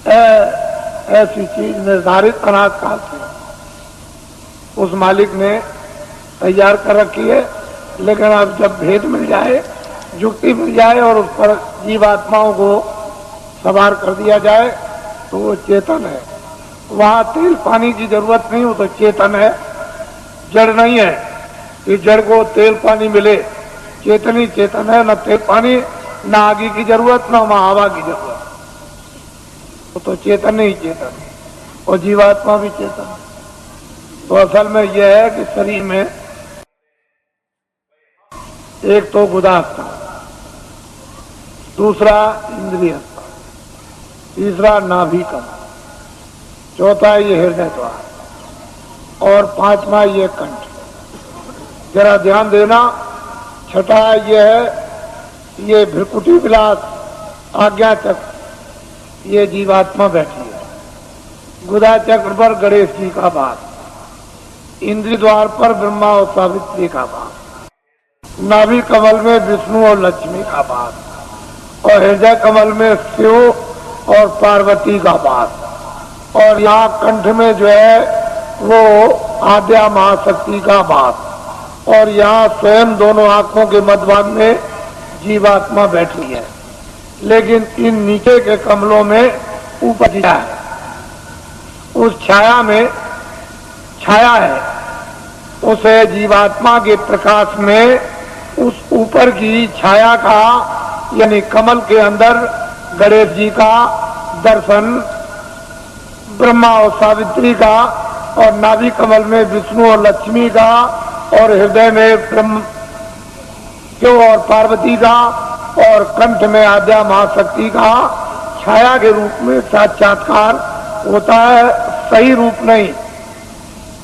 ऐसी चीज निर्धारित अनाज काल से उस मालिक ने तैयार कर रखी है। लेकिन अब जब भेद मिल जाए, युक्ति मिल जाए और उस पर जीवात्माओं को सवार कर दिया जाए तो वो चेतन है। वहां तेल पानी की जरूरत नहीं, वो तो चेतन है, जड़ नहीं है कि जड़ को तेल पानी मिले। चेतन ही चेतन है, न तेल पानी, न आगे की जरूरत, न वहां हवा की जरूरत। वो तो चेतन ही चेतन है और जीवात्मा भी चेतन है। तो असल में यह है कि शरीर में एक तो गुदा स्थान, दूसरा इंद्रिय स्थान, तीसरा नाभि कमल, चौथा ये हृदय द्वार और पांचवा ये कंठ। जरा ध्यान देना, छठा ये है ये भ्रिकुटी विलास आज्ञा चक्र, ये जीवात्मा बैठी है। गुदा चक्र पर गणेश जी का वास, इंद्रिय द्वार पर ब्रह्मा और सावित्री का वास, नाभि कमल में विष्णु और लक्ष्मी का वास और हृदय कमल में शिव और पार्वती का वास। और यहाँ कंठ में जो है वो आद्या महाशक्ति का वास और यहाँ स्वयं दोनों आंखों के मध्यभाग में जीवात्मा बैठी है। लेकिन इन नीचे के कमलों में ऊपर छाया है, उस छाया में छाया है, उसे जीवात्मा के प्रकाश में उस ऊपर की छाया का यानी कमल के अंदर गणेश जी का दर्शन, ब्रह्मा और सावित्री का और नाभि कमल में विष्णु और लक्ष्मी का और हृदय में ब्रह्म शिव और पार्वती का और कंठ में आद्या महाशक्ति का छाया के रूप में साक्षात्कार होता है। सही रूप नहीं,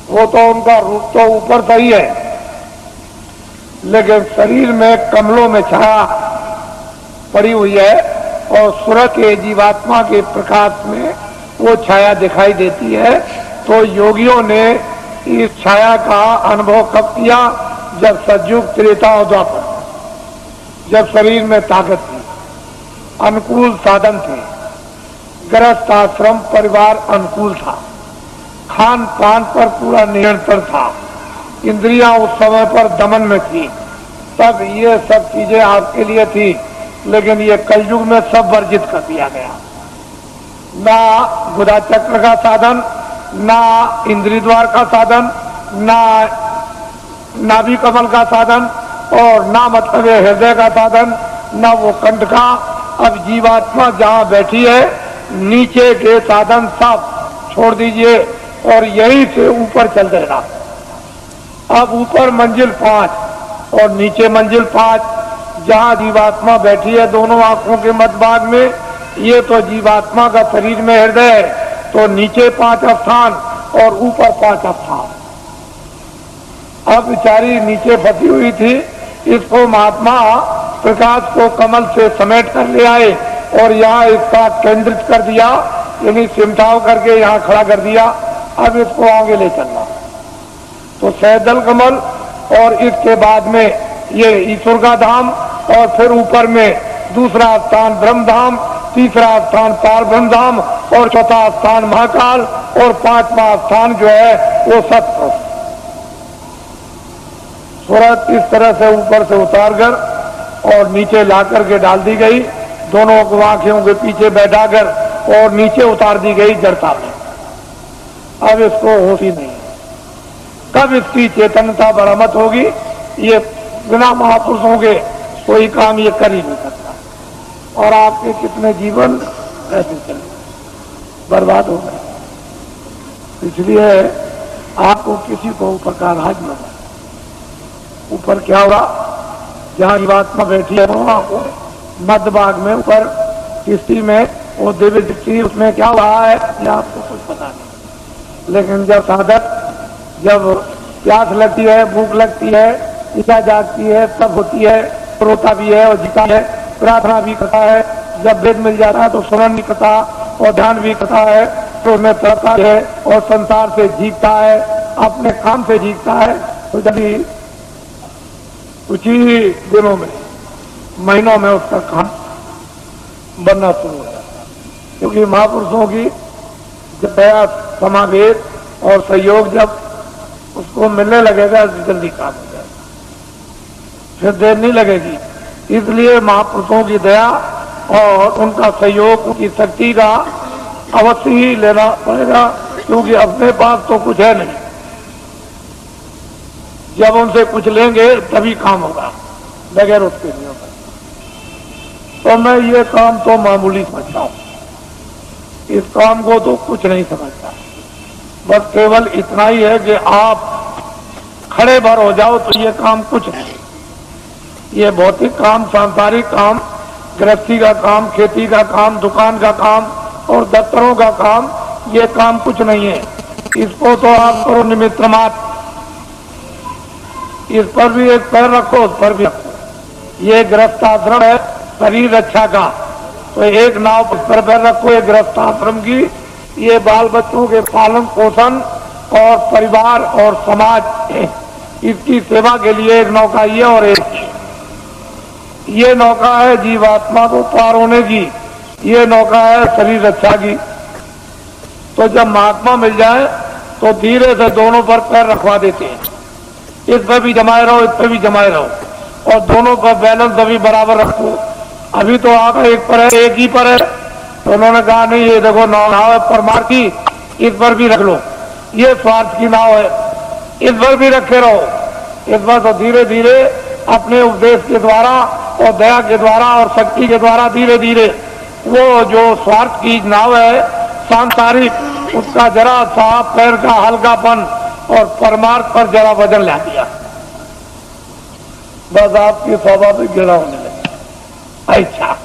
वो तो उनका रूप तो ऊपर सही है, लेकिन शरीर में कमलों में छाया पड़ी हुई है और सूरज के जीवात्मा के प्रकाश में वो छाया दिखाई देती है। तो योगियों ने इस छाया का अनुभव कब किया? जब सतयुग त्रेता और द्वापर, जब शरीर में ताकत थी, अनुकूल साधन थे, गृहस्थ आश्रम परिवार अनुकूल था, खान पान पर पूरा नियंत्रण था, इंद्रियां उस समय पर दमन में थी, तब ये सब चीजें आपके लिए थी। लेकिन ये कलयुग में सब वर्जित कर दिया गया। ना गुदा चक्र का साधन, ना इंद्रिय द्वार का साधन, ना नाभि कमल का साधन और ना मतलब हृदय का साधन, ना वो कंठ का। अब जीवात्मा जहाँ बैठी है, नीचे के साधन सब छोड़ दीजिए और यहीं से ऊपर चल देना। अब ऊपर मंजिल 5 और नीचे मंजिल 5, जहाँ जीवात्मा बैठी है दोनों आंखों के मध्य भाग में, ये तो जीवात्मा का शरीर में हृदय है, तो नीचे 5 स्थान और ऊपर 5 स्थान। अब बेचारी नीचे फंसी हुई थी, इसको महात्मा प्रकाश को कमल से समेट कर ले आए और यहाँ इसका केंद्रित कर दिया, यानी सिमटाव करके यहाँ खड़ा कर दिया। अब इसको आगे ले चलना, तो सहदल कमल और इसके बाद में ये ईश्वर का धाम और फिर ऊपर में दूसरा स्थान ब्रह्मधाम, तीसरा स्थान पार ब्रह्म धाम और चौथा स्थान महाकाल और 5वां स्थान जो है वो सत्य। सूरत इस तरह से ऊपर से उतार कर और नीचे ला करके डाल दी गई, दोनों को आंखों के पीछे बैठाकर और नीचे उतार दी गई जड़ता में। अब इसको होश ही नहीं, कब इसकी चेतनता बरामद होगी? ये बिना महापुरुषों के कोई काम ये कर ही नहीं सकता। और आपके कितने जीवन ऐसे चले बर्बाद हो गए। इसलिए आपको किसी को ऊपर का राज न बना। ऊपर क्या होगा? जहाँ जीवात्मा बैठी है वहां को मध्य भाग में ऊपर किस्ती में वो दिव्य दृष्टि, उसमें क्या हुआ है ये आपको कुछ पता नहीं। लेकिन जब साधक, जब प्यास लगती है, भूख लगती है, इच्छा जागती है, तब होती है, रोता भी है और जीता है, प्रार्थना भी करता है। जब वेद मिल जाता है तो स्मरण भी करता और ध्यान भी करता है, तो उसमें तड़पता है और संसार से जीतता है, अपने काम से जीतता है। तो जब कुछ ही दिनों में, महीनों में उसका काम बनना शुरू हो जाता है। क्योंकि महापुरुषों की दया, समावेश और सहयोग जब उसको मिलने लगेगा तो जल्दी काम हो जाएगा, फिर देर नहीं लगेगी। इसलिए महापुरुषों की दया और उनका सहयोग, उनकी शक्ति का अवश्य ही लेना पड़ेगा, क्योंकि अपने पास तो कुछ है नहीं। जब उनसे कुछ लेंगे तभी काम होगा, बगैर उसके नहीं होगा। तो मैं ये काम तो मामूली समझता हूं, इस काम को तो कुछ नहीं समझता। बस केवल इतना ही है कि आप खड़े भर हो जाओ तो ये काम कुछ नहीं। ये भौतिक काम, सांसारिक काम, गृहस्थी का काम, खेती का काम, दुकान का काम और दफ्तरों का काम, ये काम कुछ नहीं है। इसको तो आप करो निमित्त मात्र। इस पर भी एक पैर रखो, उस पर भी रखो। ये गृहस्थाश्रम है शरीर रक्षा का, तो एक नाव पर पैर रखो, ये गृहस्थाश्रम की, ये बाल बच्चों के पालन पोषण और परिवार और समाज, इसकी सेवा के लिए एक नौका ये, और एक ये नौका है जीवात्मा को पार होने की, ये नौका है शरीर रक्षा की। तो जब महात्मा मिल जाए तो धीरे से दोनों पर पैर रखवा देते हैं। इस पर भी जमाए रहो, इस पर भी जमाए रहो, और दोनों पर बैलेंस अभी बराबर रखो। अभी तो आप एक पर है, एक ही पर है, तो उन्होंने कहा नहीं, ये देखो नाव है परमार की, इस पर भी रख लो। ये स्वार्थ की नाव है, इस पर भी रखे रहो। इस पर तो धीरे धीरे अपने उपदेश के द्वारा और दया के द्वारा और शक्ति के द्वारा धीरे धीरे वो जो स्वार्थ की नाव है सांसारिक, उसका जरा सा पैर का हल्कापन और परमार्थ पर जरा वजन ला दिया, बस आपकी स्वाभाविक गिरा होने लगी। इच्छा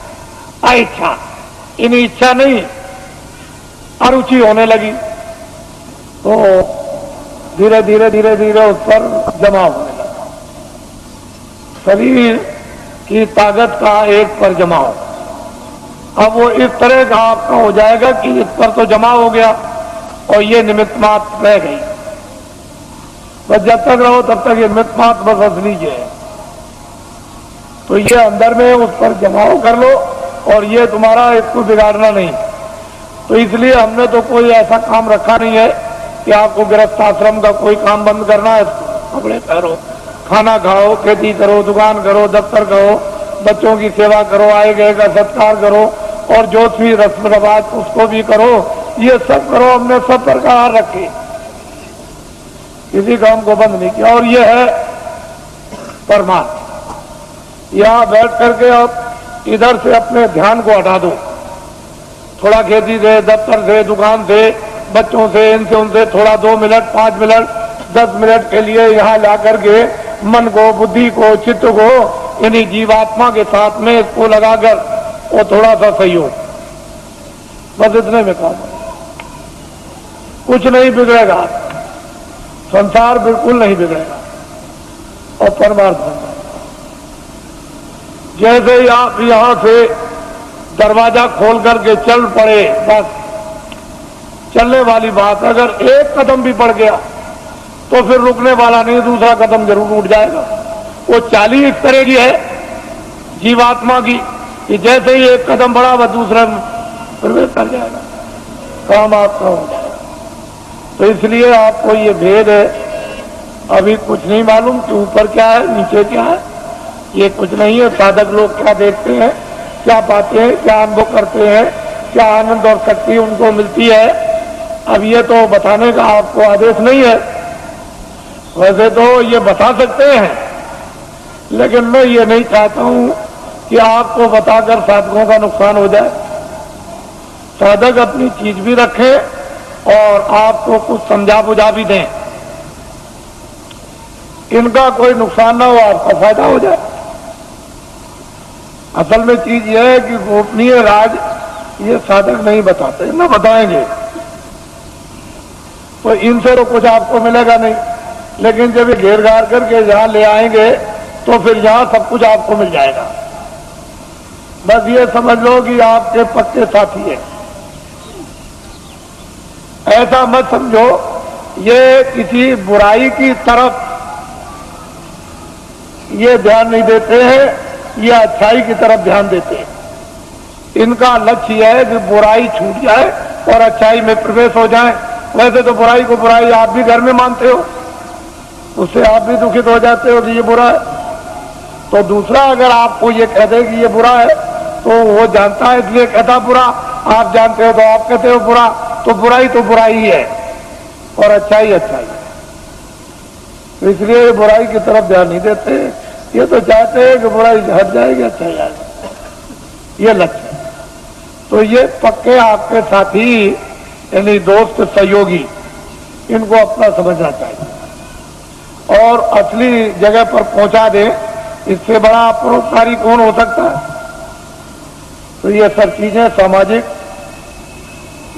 इच्छा, इन इच्छा नहीं, अरुचि होने लगी, तो धीरे धीरे धीरे धीरे उस पर जमा होने लगा। शरीर की ताकत का एक पर जमा हो। अब वो इस तरह का आपका हो जाएगा कि इस पर तो जमा हो गया और ये निमित्त मात्र रह गई। बस जब तक रहो तब तक ये निमित्त मात्र बस हंस लीजिए। तो ये अंदर में उस पर जमाव कर लो, और ये तुम्हारा इसको बिगाड़ना नहीं। तो इसलिए हमने तो कोई ऐसा काम रखा नहीं है कि आपको गृहस्थ आश्रम का कोई काम बंद करना है। कपड़े पहनो, खाना खाओ, खेती करो, दुकान करो, दफ्तर करो, बच्चों की सेवा करो, आए गए का सत्कार करो, और जो भी रस्म रवाज उसको भी करो। ये सब करो, हमने सब प्रकार रखे, किसी काम को बंद नहीं किया। और ये है परमात्मा। यहां बैठ करके आप इधर से अपने ध्यान को हटा दो, थोड़ा खेती से, दफ्तर से, दुकान से, बच्चों से, इनसे उनसे थोड़ा 2 मिनट, 5 मिनट, 10 मिनट के लिए यहाँ ला करके मन को, बुद्धि को, चित्त को यानी जीवात्मा के साथ में इसको लगाकर वो थोड़ा सा सहयोग, बस इतने में काम है। कुछ नहीं बिगड़ेगा, संसार बिल्कुल नहीं बिगड़ेगा और परमार्थ बन जाएगा। जैसे ही आप यहां से दरवाजा खोल करके चल पड़े, बस चलने वाली बात, अगर एक कदम भी पड़ गया तो फिर रुकने वाला नहीं, दूसरा कदम जरूर उठ जाएगा। वो चाली इस तरह की है जीवात्मा की कि जैसे ही एक कदम बढ़ा वह दूसरा प्रवेश कर जाएगा, काम आपका हो जाएगा। तो इसलिए आपको ये भेद है, अभी कुछ नहीं मालूम कि ऊपर क्या है नीचे क्या है, ये कुछ नहीं है। साधक लोग क्या देखते हैं, क्या पाते हैं, क्या अनुभव करते हैं, क्या आनंद और शक्ति उनको मिलती है, अब ये तो बताने का आपको आदेश नहीं है। वैसे तो ये बता सकते हैं, लेकिन मैं ये नहीं चाहता हूं कि आपको बताकर साधकों का नुकसान हो जाए। साधक अपनी चीज भी रखें और आपको कुछ समझा बुझा भी दें, इनका कोई नुकसान ना हो, आपका फायदा हो जाए। असल में चीज यह है कि गोपनीय राज ये साधक नहीं बताते, न बताएंगे तो इनसे तो कुछ आपको मिलेगा नहीं। लेकिन जब ये घेर घार करके यहां ले आएंगे तो फिर यहां सब कुछ आपको मिल जाएगा। बस ये समझ लो कि आपके पक्के साथी है, ऐसा मत समझो ये किसी बुराई की तरफ ये ध्यान नहीं देते हैं, ये अच्छाई की तरफ ध्यान देते हैं। इनका लक्ष्य है कि बुराई छूट जाए और अच्छाई में प्रवेश हो जाए। वैसे तो बुराई को बुराई आप भी घर में मानते हो, उससे आप भी दुखित हो जाते हो कि ये बुरा है। तो दूसरा अगर आपको ये कह दे कि ये बुरा है तो वो जानता है इसलिए कहता बुरा, आप जानते हो तो आप कहते हो बुरा। तो बुराई ही है और अच्छाई अच्छाई है। तो इसलिए बुराई की तरफ ध्यान नहीं देते, ये तो चाहते हैं कि बुराई हट जाएगी, अच्छा जाएगा, ये लक्ष्य है। तो ये पक्के आपके साथी यानी दोस्त सहयोगी, इनको अपना समझना चाहिए और असली जगह पर पहुंचा दे, इससे बड़ा परोपकारी कौन हो सकता है। तो ये सब चीजें सामाजिक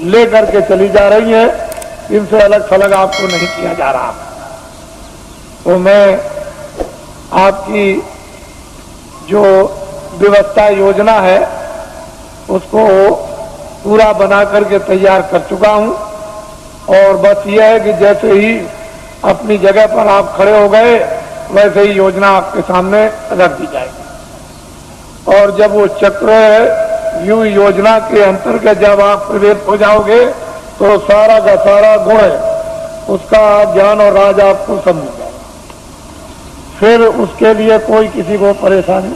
लेकर के चली जा रही हैं, इनसे अलग थलग आपको नहीं किया जा रहा। तो मैं आपकी जो व्यवस्था योजना है उसको पूरा बना करके तैयार कर चुका हूं और बस यह है कि जैसे ही अपनी जगह पर आप खड़े हो गए वैसे ही योजना आपके सामने रख दी जाएगी। और जब वो चक्र व्यू योजना के अंतर्गत जब आप प्रवेश हो जाओगे तो सारा का सारा गुण उसका ज्ञान और राज आपको समझ जाएगा। फिर उसके लिए कोई किसी को परेशानी